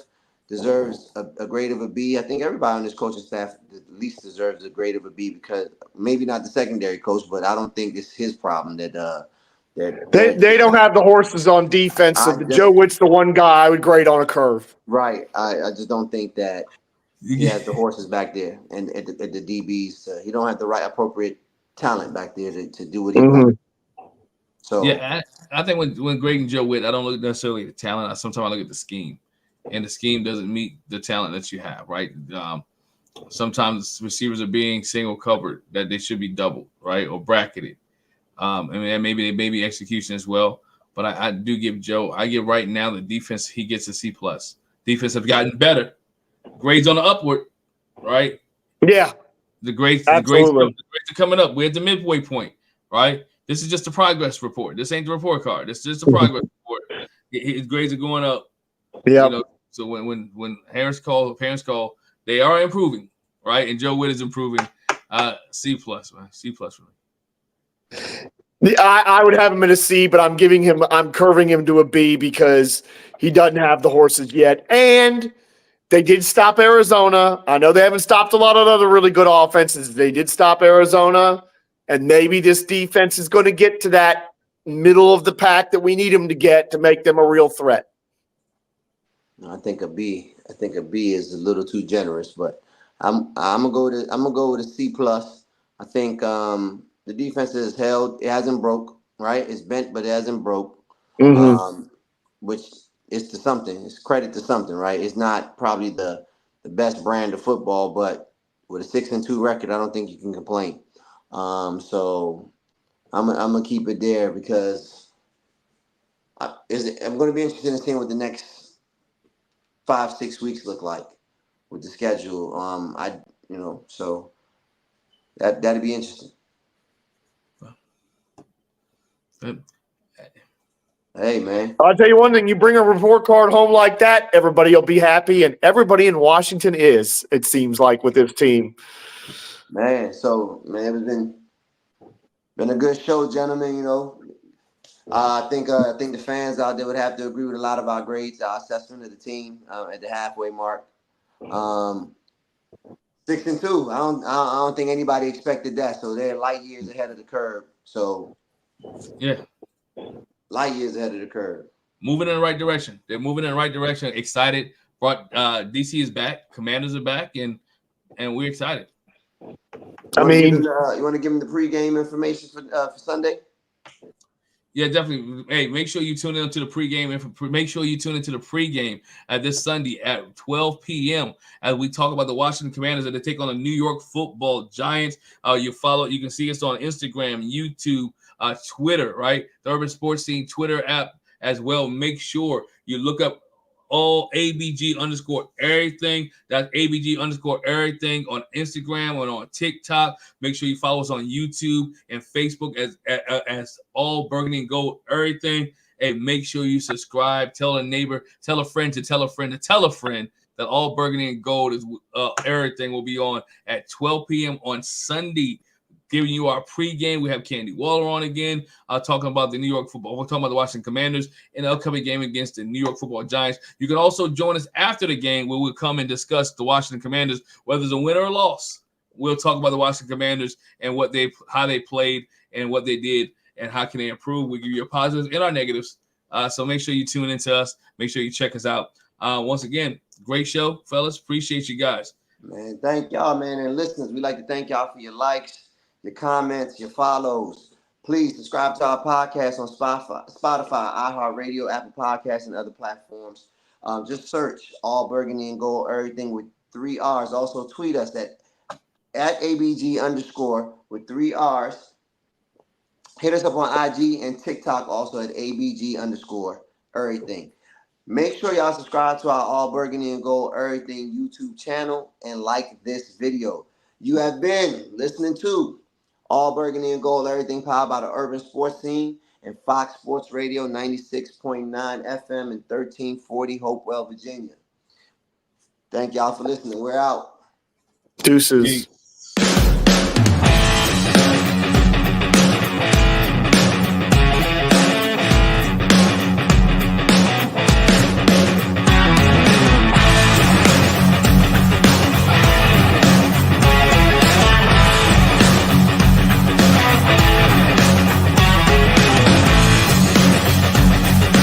deserves a grade of a B. I think everybody on this coaching staff at least deserves a grade of a B because maybe not the secondary coach, but I don't think it's his problem that They don't have the horses on defense. So Joe Witt's the one guy I would grade on a curve. Right. I just don't think that he has the horses back there and at the DBs. He don't have the right appropriate talent back there to do what he wants. So yeah, I think when grading Joe Witt, I don't look necessarily at the talent. Sometimes I look at the scheme, and the scheme doesn't meet the talent that you have. Right. Sometimes receivers are being single covered that they should be doubled, right, or bracketed. Maybe execution as well. But I do give Joe. I give right now the defense. He gets a C+. Defense have gotten better. Grades on the upward, right? Yeah. The grades are coming up. We're at the midway point, right? This is just a progress report. This ain't the report card. This is just a progress report. His grades are going up. Yeah. So when parents call, they are improving, right? And Joe Witt is improving. C+, man. C+ for me. I would have him at a C, but I'm curving him to a B because he doesn't have the horses yet. And they did stop Arizona. I know they haven't stopped a lot of other really good offenses. They did stop Arizona. And maybe this defense is going to get to that middle of the pack that we need them to get to make them a real threat. I think a B. I think a B is a little too generous, but I'm gonna go with a C+. I think the defense is held. It hasn't broke, right? It's bent, but it hasn't broke. Mm-hmm. Which is to something. It's credit to something, right? It's not probably the best brand of football, but with a 6-2 record, I don't think you can complain. So I'm gonna keep it there because I'm going to be interested in seeing what the next 5-6 weeks look like with the schedule. So that'd be interesting. Hey, man. I'll tell you one thing. You bring a report card home like that, everybody will be happy, and everybody in Washington is, it seems like, with this team. Man, it's been a good show, gentlemen. I think the fans out there would have to agree with a lot of our grades, our assessment of the team at the halfway mark. 6-2. I don't think anybody expected that. So they're light years ahead of the curve. So yeah, light years ahead of the curve. Moving in the right direction. They're moving in the right direction. Excited. DC is back. Commanders are back, and we're excited. I mean, you want to give him the pregame information for Sunday? Yeah, definitely. Hey, make sure you tune in to the pregame. Make sure you tune into the pregame this Sunday at 12 p.m. as we talk about the Washington Commanders that they take on the New York Football Giants. You can see us on Instagram, YouTube, Twitter, right? The Urban Sports Scene Twitter app as well. Make sure you look up all ABG underscore everything. That's ABG underscore everything on Instagram and on TikTok. Make sure you follow us on YouTube and Facebook as all Burgundy and Gold everything. And make sure you subscribe. Tell a neighbor, tell a friend to tell a friend to tell a friend that all Burgundy and Gold is everything will be on at 12 p.m. on Sunday. Giving you our pregame. We have Candy Waller on again, talking about the New York football. We're talking about the Washington Commanders in the upcoming game against the New York Football Giants. You can also join us after the game where we'll come and discuss the Washington Commanders, whether it's a win or a loss. We'll talk about the Washington Commanders and how they played and what they did and how can they improve. We give you our positives and our negatives. So make sure you tune into us. Make sure you check us out. Once again, great show, fellas. Appreciate you guys. Man, thank y'all, man. And listeners, we'd like to thank y'all for your likes, your comments, your follows. Please subscribe to our podcast on Spotify, iHeartRadio, Apple Podcasts, and other platforms. Just search All Burgundy and Gold, everything with 3 R's. Also tweet us at ABG underscore with 3 R's. Hit us up on IG and TikTok also at ABG underscore everything. Make sure y'all subscribe to our All Burgundy and Gold Everything YouTube channel and like this video. You have been listening to All Burgundy and Gold Everything powered by the Urban Sports Scene and Fox Sports Radio 96.9 FM and 1340 Hopewell, Virginia. Thank y'all for listening. We're out. Deuces. Peace.